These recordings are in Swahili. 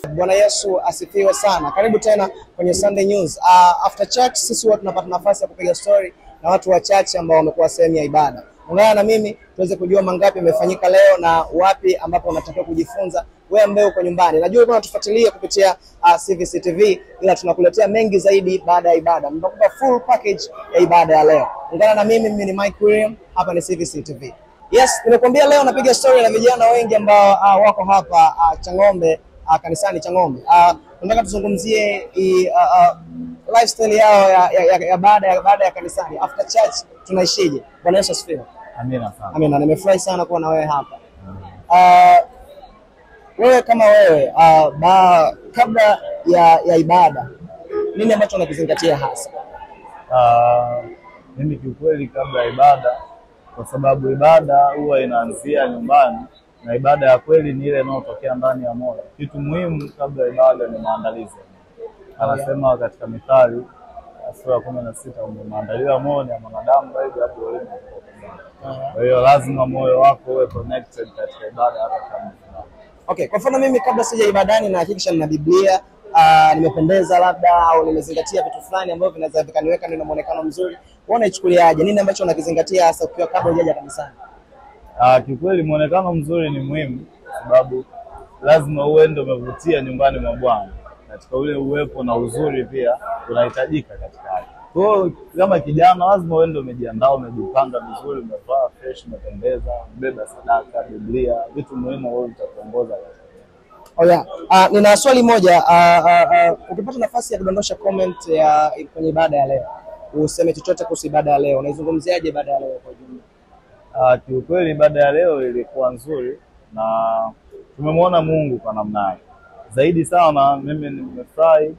Bwana Yesu asifiwe sana. Karibu tena kwenye Sunday News. After church sisi huwa tunapata nafasi ya kupiga story na watu wachache ambao wamekuwa sehemu ya ibada. Ungana na mimi tuweze kujua mangapi yamefanyika leo na wapi ambapo unatakiwa kujifunza wewe ambaye uko nyumbani. Najua uko unatufuatilia kupitia CVC TV, ila tunakuletea mengi zaidi baada ya ibada. Nitakupa full package ya ibada ya leo. Ungana na mimi ni Mike William, hapa ni CVC TV. Yes, nimekuambia leo napiga story na vijana wengi ambao wako hapa Changombe, kanisani Changombe. Tunataka tuzungumzie lifestyle yao ya baada ya kanisani. After church tunaishije? Bwana Yesu asifiwe. Amina sana. Amina. Nimefurahi sana kuwa na wewe hapa. Wewe kama wewe kabla ya ibada nini ambacho unakizingatia hasa? Mimi kiukweli kabla ya ibada, kwa sababu ibada huwa inaanzia nyumbani na ibada ya kweli ni ile inayotokea ndani ya moyo. Kitu muhimu kabla ya ibada ni maandalizi. Anasema katika Mithali sura ya 16, maandalizi moyo ni ya mwanadamu zaidi hapo wewe. Kwa hiyo lazima moyo wako uwe connected katika ibada hata kama. Okay, kwa mfano mimi kabla sija ibadani na hakikisha nina Biblia, nimependeza labda au nimezingatia vitu fulani ambavyo vinaweza vikaniweka nina muonekano mzuri. Unaona ichukuliaje? Nini ambacho unakizingatia hasa ukiwa kabla hujaja kanisani? Kiukweli muonekano mzuri ni muhimu, sababu lazima uende umevutia nyumbani mwa Bwana. Katika ule uwepo na uzuri pia unahitajika katika hali. Kwa hiyo kama kijana lazima uende umejiandaa, umejipanga vizuri, umevaa fresh, umependeza, umebeba sadaka, Biblia, vitu muhimu wewe utakuongoza katika. Oh yeah. Nina swali moja. Ukipata nafasi ya kudondosha comment kwenye ibada ya leo, useme chochote kuhusu ibada ya leo. Unaizungumziaje ibada ya leo kwa jumla? Kiukweli ibada ya leo ilikuwa nzuri na tumemwona Mungu kwa namna yake. Zaidi sana mimi nimefurahi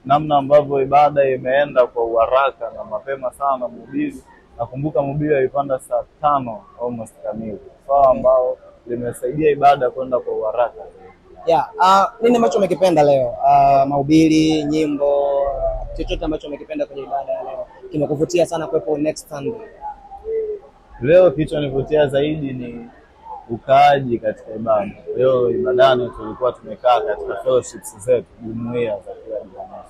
namna ambavyo ibada imeenda kwa uharaka na mapema sana. Mhubiri, nakumbuka mhubiri alipanda saa 5 almost kamili. Sawa, ambao limesaidia ibada kwenda kwa uharaka. Yeah, nini ambacho umekipenda leo? Mahubiri, nyimbo, chochote ambacho umekipenda kwenye ibada ya leo kimekuvutia sana kuwepo next Sunday? Leo kilichonivutia zaidi ni ukaaji katika ibada. Leo ibadani tulikuwa tumekaa katika fellowships zetu, jumuiya za kila kanisa.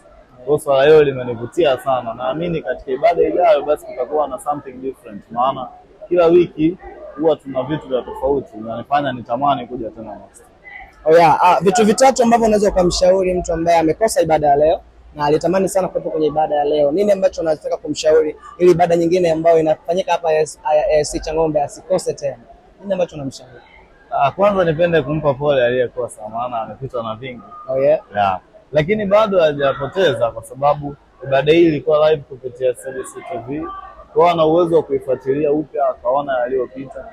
Kwa swala hilo limenivutia sana. Naamini katika ibada ijayo basi tutakuwa na something different, maana kila wiki huwa tuna vitu vya tofauti na nifanya nitamani kuja tena next. Oh yeah, vitu vitatu ambavyo unaweza kumshauri mtu ambaye amekosa ibada ya leo na alitamani sana kuwepo kwenye ibada ya leo. Nini ambacho unataka kumshauri ili ibada nyingine ambayo inafanyika hapa si Changombe asikose tena? Nini ambacho unamshauri? Kwanza nipende kumpa pole aliyekosa, maana amepitwa na vingi. Oh yeah. Yeah. Lakini bado hajapoteza, kwa sababu ibada hii ilikuwa live kupitia CVC TV. Kwa ana uwezo wa kuifuatilia upya akaona yaliyopita.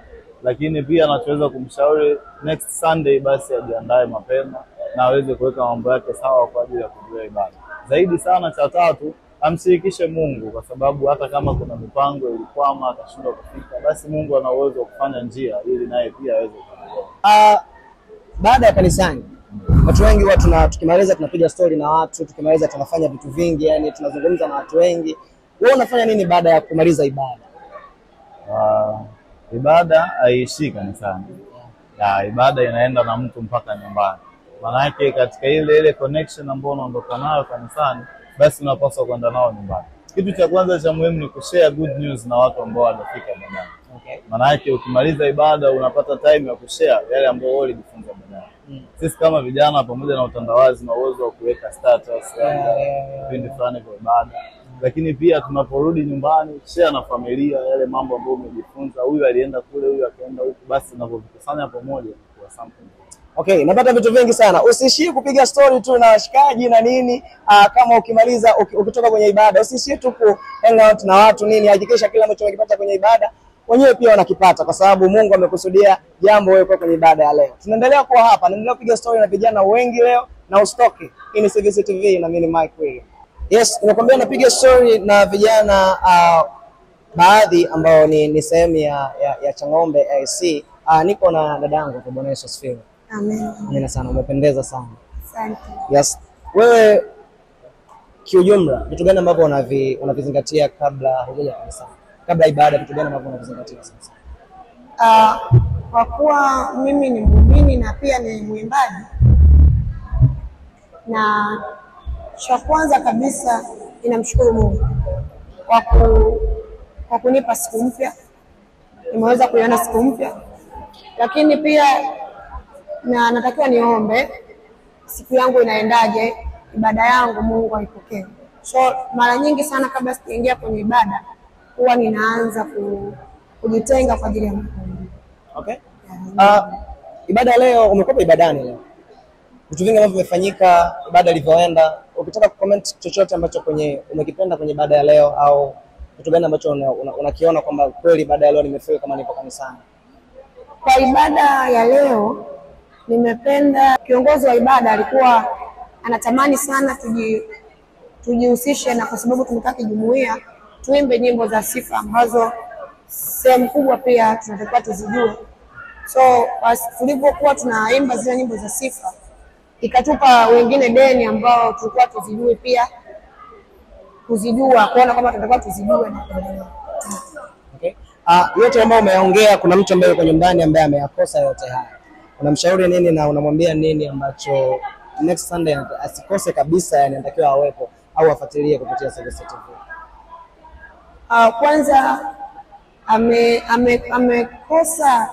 Lakini pia anachoweza kumshauri next Sunday basi ajiandae mapema na aweze kuweka mambo yake sawa kwa ajili ya kujua ibada. Zaidi sana cha tatu, amshirikishe Mungu, kwa sababu hata kama kuna mipango ilikwama akashindwa kufika, basi Mungu ana uwezo wa kufanya njia ili naye pia aweze kufika. Baada ya kanisani watu wengi huwa tukimaliza tunapiga story na watu, tukimaliza tunafanya vitu vingi, yani tunazungumza na watu wengi. Wewe unafanya nini baada ya kumaliza ibada? Ibada haiishii kanisani. Ibada inaenda na mtu mpaka nyumbani. Maana yake katika ile connection ambayo unaondoka nayo kanisani, basi unapaswa kwenda nao nyumbani. Kitu cha kwanza cha muhimu ni kushare good news na watu ambao hawajafika ibadani. Okay. Maana yake ukimaliza ibada unapata time ya kushare yale ambayo wewe ulijifunza ibadani. Sisi kama vijana pamoja na utandawazi na uwezo wa kuweka status vipindi fulani vya ibada. Lakini pia tunaporudi nyumbani share na familia yale mambo ambayo umejifunza. Huyu alienda kule, huyu akaenda huku, basi tunapokusanya pamoja kwa something. Okay, napata vitu vingi sana. Usiishie kupiga story tu na washikaji na nini. Kama ukimaliza ukitoka kwenye ibada, usiishie tu ku hang out na watu nini. Hakikisha kila ambacho umekipata kwenye ibada wenyewe pia wanakipata, kwa sababu Mungu amekusudia jambo wewe kwa kwenye ibada ya leo. Tunaendelea kuwa hapa, naendelea kupiga story na vijana wengi leo na usitoke. Hii ni CVC TV na mimi ni Mike William. Yes, nimekwambia napiga story na vijana baadhi ambao ni sehemu ya Changombe AC. Niko na dadangu kwa Bwana Yesu asifiwe. Amen. Amina sana, umependeza sana. Asante. Yes. Wewe kiujumla vitu gani ambavyo unavizingatia kabla hujaja kanisani? Kabla ibada vitu gani ambavyo unavizingatia sasa? Kwa kuwa mimi ni muumini na pia ni mwimbaji, Na cha kwanza kabisa ninamshukuru Mungu kwa kunipa siku mpya. Nimeweza kuiona siku mpya. Lakini pia natakiwa niombe siku yangu inaendaje, ibada yangu Mungu aipokee. So mara nyingi sana kabla sijaingia kwenye ibada huwa ninaanza kujitenga kwa ajili ya Mungu. Okay. Ibada leo, umekuwa ibadani leo. Vitu vingi ambavyo vimefanyika, ibada ilivyoenda, ukitaka kucomment chochote ambacho umekipenda kwenye ibada ya leo, au kitu gani ambacho unakiona kwamba kweli ibada ya leo nimefeel kama nipo kanisani? Kwa ibada ya leo nimependa, kiongozi wa ibada alikuwa anatamani sana tujihusishe, na kwa sababu tumekaa kijumuiya tuimbe nyimbo za sifa ambazo sehemu kubwa pia tunatakiwa tuzijue. So tulipokuwa tunaimba zile nyimbo za sifa, ikatupa wengine deni ambao tulikuwa tuzijue pia kuzijua, kuona kama tunatakiwa tuzijue na kuendelea. Okay. Yote ambayo umeongea, kuna mtu ambaye yuko nyumbani ambaye ameyakosa yote haya. Unamshauri nini na unamwambia nini ambacho next Sunday asikose kabisa, yani anatakiwa awepo au afuatilie kupitia Sylvester TV? Kwanza amekosa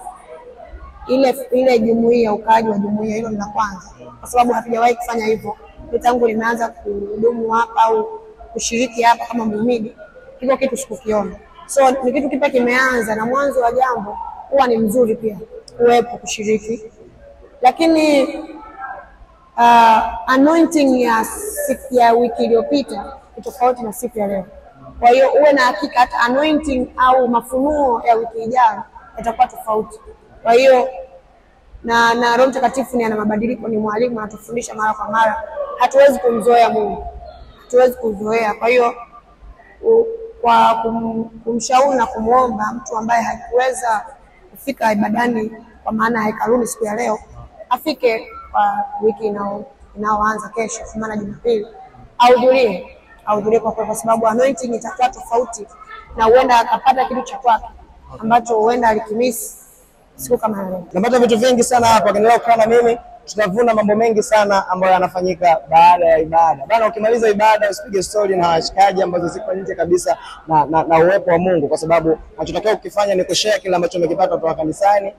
ile jumuiya, ukaaji wa jumuiya, hilo ni la kwanza, kwa sababu hatujawahi kufanya hivyo tangu nimeanza kuhudumu hapa au kushiriki hapa kama muumini. Hivyo kitu sikukiona. So ni kitu kipya kimeanza, na mwanzo wa jambo huwa ni mzuri pia kuwepo kushiriki. Lakini anointing ya wiki iliyopita ni tofauti na siku ya leo. Kwa hiyo uwe na hakika hata anointing au mafunuo ya wiki ijayo yatakuwa tofauti. Kwa hiyo na Roho Mtakatifu ni ana mabadiliko, ni mwalimu, anatufundisha mara kwa mara. Hatuwezi kumzoea Mungu. Hatuwezi kuzoea. Kwa hiyo kwa kumshauri na kumuomba mtu ambaye hakuweza kufika ibadani, kwa maana hekaluni siku ya leo, afike kwa wiki inaoanza kesho, kwa maana Jumapili, ahudhurie kwa sababu anointing itakuwa tofauti, na huenda akapata kitu cha kwake ambacho huenda alikimisi siku kama leo. Napata vitu vingi sana hapa, endelea kukaa na mimi, tutavuna mambo mengi sana ambayo yanafanyika baada ya ibada. Bana, ukimaliza ibada usipige story na washikaji ambazo ziko nje kabisa na uwepo wa Mungu, kwa sababu tunachotaka kukifanya ni kushare kile ambacho umekipata kutoka kanisani,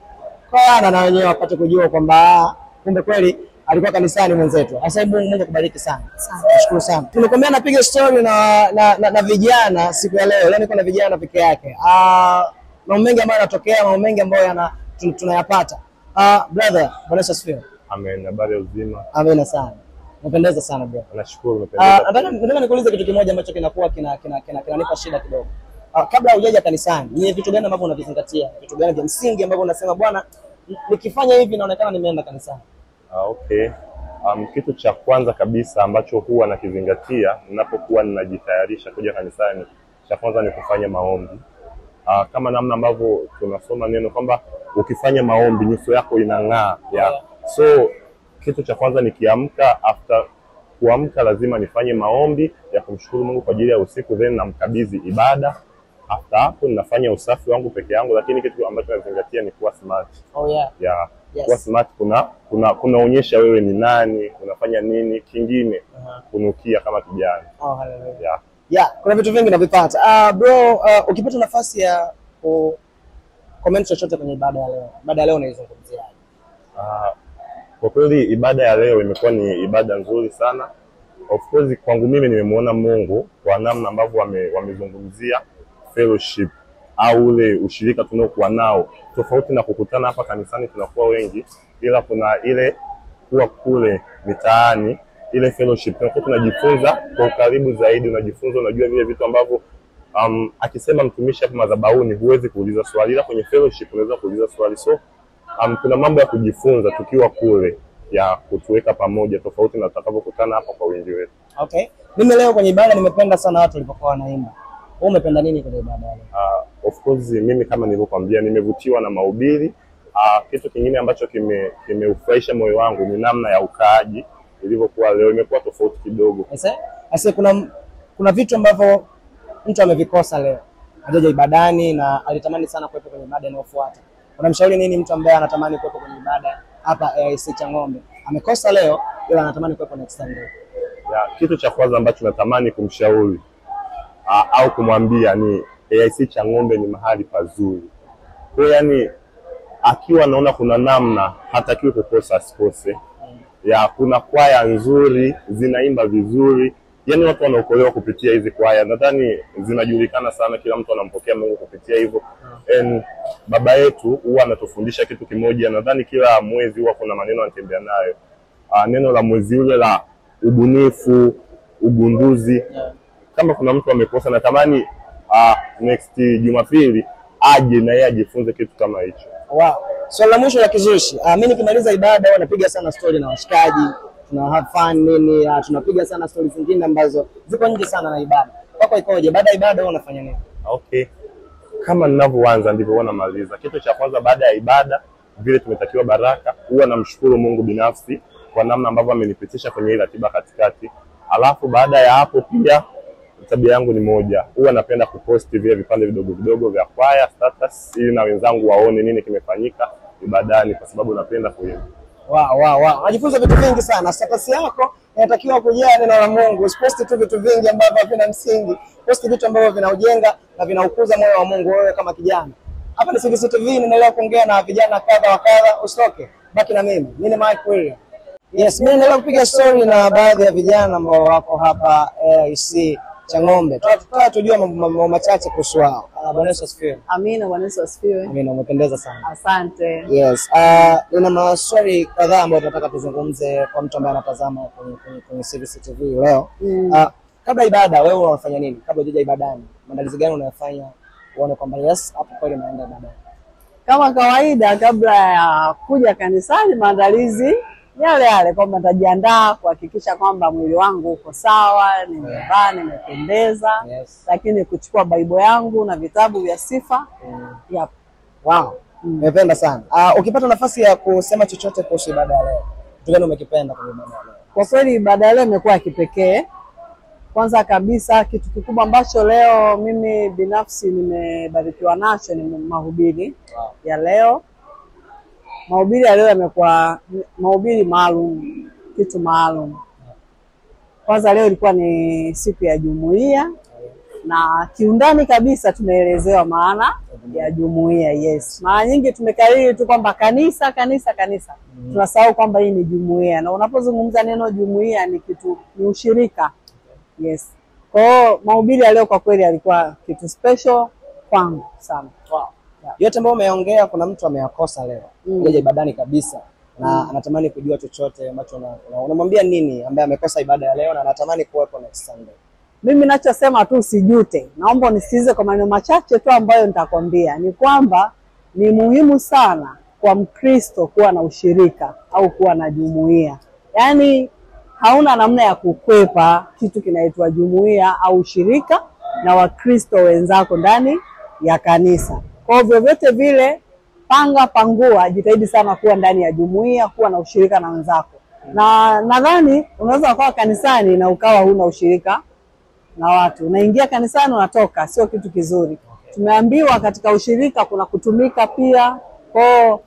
kwa na wenyewe wapate kujua kwamba kumbe kweli alikuwa kanisani mwenzetu. Sasa Mungu akubariki sana. Nashukuru sana. Tumekwambia napiga story na vijana siku ya leo. Leo niko na vijana peke yake. Mambo mengi ambayo yanatokea, mambo mengi ambayo tunayapata. Brother, Bwana asifiwe. Amen. Habari ya uzima? Amen sana. Unapendeza sana bro. Nashukuru, umependeza. Nataka nikuulize kitu kimoja ambacho kinakuwa kinanipa shida kidogo. Kabla hujaja kanisani, ni vitu gani ambavyo unavizingatia? Vitu gani vya msingi ambavyo unasema bwana, nikifanya hivi naonekana nimeenda kanisani? Okay. Kitu cha kwanza kabisa ambacho huwa nakizingatia ninapokuwa ninajitayarisha kuja kanisani, cha kwanza ni kufanya maombi. Kama namna ambavyo tunasoma neno kwamba ukifanya maombi nyuso yako inang'aa. So kitu cha kwanza nikiamka, after kuamka lazima nifanye maombi ya kumshukuru Mungu kwa ajili ya usiku, then namkabidhi ibada. After hapo ninafanya usafi wangu peke yangu, lakini kitu ambacho nazingatia ni kuwa smart. Yes. Kuwa smart kunaonyesha wewe ni nani, unafanya nini, kingine kunukia kama kijana. Hallelujah. Kuna vitu vingi navipata. Bro, ukipata nafasi ya comment chochote kwenye ibada ya leo. Ibada ya leo unaizungumziaje? Kwa kweli ibada ya leo imekuwa ni ibada nzuri sana. Of course kwangu mimi nimemuona Mungu kwa namna ambavyo wamezungumzia fellowship au ule ushirika tunaokuwa nao, tofauti na kukutana hapa kanisani tunakuwa wengi, ila kuna ile kuwa kule mitaani, ile fellowship tunajifunza kwa ukaribu zaidi, unajifunza, unajua vile vitu ambavyo akisema mtumishi hapa madhabahuni huwezi kuuliza swali, ila kwenye fellowship unaweza kuuliza swali. So kuna mambo ya kujifunza tukiwa kule ya kutuweka pamoja, tofauti na tutakapokutana hapa kwa wingi wetu. Okay. Mimi leo kwenye ibada nimependa sana watu walipokuwa wanaimba. Wewe umependa nini kwenye ibada leo? Of course mimi kama nilivyokuambia nimevutiwa na mahubiri. Kitu kingine ambacho kimeufurahisha moyo wangu ni namna ya ukaaji ilivyokuwa leo, imekuwa tofauti kidogo. Sasa kuna vitu ambavyo mtu amevikosa leo. Hajaja ibadani na alitamani sana kuwepo kwenye ibada inayofuata. Unamshauri nini mtu ambaye anatamani kuwepo kwenye ibada hapa AIC Chang'ombe? Amekosa leo ila anatamani kuwepo next Sunday? Kitu cha kwanza ambacho natamani kumshauri au kumwambia ni AIC Chang'ombe ni mahali pazuri. Kwa yani akiwa naona kuna namna hatakiwi kukosa asikose. Kuna kwaya nzuri, zinaimba vizuri. Yani watu wanaokolewa kupitia hizi kwaya. Nadhani zinajulikana sana, kila mtu anampokea Mungu kupitia hivyo. Baba yetu huwa anatufundisha kitu kimoja. Nadhani kila mwezi huwa kuna maneno anatembea nayo. Neno la mwezi ule la ubunifu, ugunduzi. Kama kuna mtu amekosa, natamani next Jumapili aje na yeye ajifunze kitu kama hicho. Wow. Swali la mwisho la kizushi. Mimi nikimaliza ibada huwa napiga sana story na washikaji. Tuna have fun nini, tunapiga sana story zingine ambazo ziko nje sana na ibada. Kwako ikoje? Baada ya ibada wewe unafanya nini? Okay. Kama ninavyoanza ndivyo huwa namaliza. Kitu cha kwanza baada ya ibada, vile tumetakiwa baraka, huwa namshukuru Mungu binafsi kwa namna ambavyo amenipitisha kwenye ile ratiba katikati. Alafu baada ya hapo pia tabia yangu ni moja. Huwa napenda kuposti vile vipande vidogo vidogo vya kwaya status ili na wenzangu waone nini kimefanyika ibadani, kwa sababu napenda kuimba. Wow. Unajifunza vitu vingi sana. Status yako inatakiwa kujaa neno la Mungu. Usiposti tu vitu vingi ambavyo havina msingi. Posti vitu ambavyo vinaujenga na vinaukuza moyo wa Mungu wewe kama kijana. Hapa ni CVC TV, ninaendelea kuongea na vijana kadha wa kadha. Usitoke. Baki na mimi. Mimi ni Mike William. Yes, mimi naendelea kupiga story na baadhi ya vijana ambao wako hapa AIC Chang'ombe. Tunataka tujue mambo machache kuhusu wao. Bwana Yesu asifiwe. Amina, Bwana Yesu asifiwe. Amina, umependeza sana. Asante. Yes, nina maswali kadhaa ambayo tunataka tuzungumze kwa mtu ambaye anatazama kwenye CVC TV leo. Kabla ibada wewe unafanya nini? Kabla hujaja ibadani, maandalizi gani unayofanya uone kwamba yes, hapo kweli naenda ibadani? Kama kawaida, kabla ya kuja kanisani, maandalizi yale kwamba nitajiandaa kuhakikisha kwamba mwili wangu uko sawa, nimevaa, nimependeza. Yes. Lakini kuchukua Biblia yangu na vitabu vya sifa. Yep. Wow. Nimependa sana. Ukipata nafasi ya kusema chochote kuhusu ibada ya leo, kitu gani umekipenda kwenye ibada ya leo? Kwa kweli ibada ya leo imekuwa kipekee. Kwanza kabisa kitu kikubwa ambacho leo mimi binafsi nimebarikiwa nacho ni mahubiri ya leo. Mahubiri ya leo yamekuwa mahubiri maalum, kitu maalum. Kwanza leo ilikuwa ni siku ya jumuiya na kiundani kabisa tumeelezewa maana ya jumuiya. Yes. Mara nyingi tumekariri tu kwamba kanisa. Tunasahau kwamba hii ni jumuiya. Na unapozungumza neno jumuiya ni ushirika. Yes. Kwa hiyo mahubiri ya leo kwa kweli alikuwa kitu special kwangu sana. Wow. Yote ambayo umeongea kuna mtu ameyakosa leo. Kuja ibadani kabisa na anatamani kujua chochote ambacho unamwambia nini ambaye amekosa ibada ya leo na anatamani kuwepo next Sunday? Mimi ninachosema tu usijute. Naomba unisikize kwa maneno machache tu ambayo nitakwambia. Ni kwamba ni muhimu sana kwa Mkristo kuwa na ushirika au kuwa na jumuiya. Yaani hauna namna ya kukwepa kitu kinaitwa jumuiya au ushirika na Wakristo wenzako ndani ya kanisa. Kwa hivyo vyote vile pangua, jitahidi sana kuwa ndani ya jumuiya, kuwa na ushirika na wenzako. Na nadhani unaweza kuwa kanisani na ukawa huna ushirika na watu. Unaingia kanisani unatoka, sio kitu kizuri. Tumeambiwa katika ushirika kuna kutumika pia. Kwa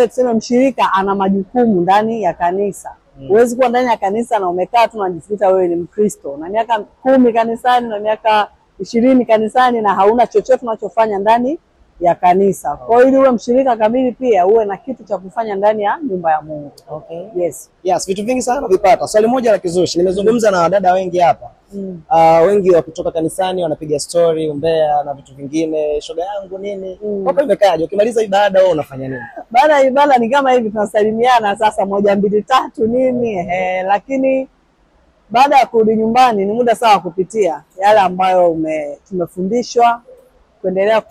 tuseme mshirika ana majukumu ndani ya kanisa. Huwezi kuwa ndani ya kanisa na umekaa tu unajifikiria wewe ni Mkristo. Na miaka 10 kanisani na miaka 20 kanisani na hauna chochote unachofanya ndani ya kanisa. Kwa hiyo ili uwe mshirika kamili pia uwe na kitu cha kufanya ndani ya nyumba ya Mungu. Okay. Yes. Yes, vitu vingi sana vipata. Swali moja la kizushi. Nimezungumza na wadada wengi hapa. Wengi wa kutoka kanisani wanapiga story, umbea na vitu vingine. Shoga yangu nini? Hapo imekaje? Ukimaliza ibada wewe unafanya nini? Baada ya ibada ni kama hivi tunasalimiana sasa 1 2 3 nini lakini baada ya kurudi nyumbani ni muda sawa kupitia yale ambayo tumefundishwa, kuendelea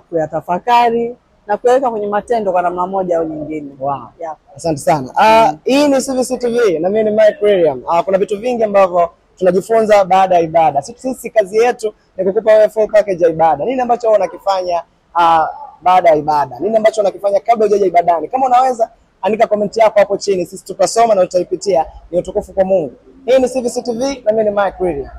kuyatafakari na kuweka kwenye matendo kwa namna moja au nyingine. Wow. Yeah. Asante sana. Hii ni CVC TV na mimi ni Mike William. Kuna vitu vingi ambavyo tunajifunza baada ya ibada. Sisi kazi yetu ni kukupa wewe full package ya ibada. Nini ambacho wewe unakifanya baada ya ibada? Nini ambacho unakifanya kabla hujaja ibadani? Kama unaweza andika comment yako hapo chini, sisi tutasoma na tutaipitia. Ni utukufu kwa Mungu. Hii ni CVC TV na mimi ni Mike William.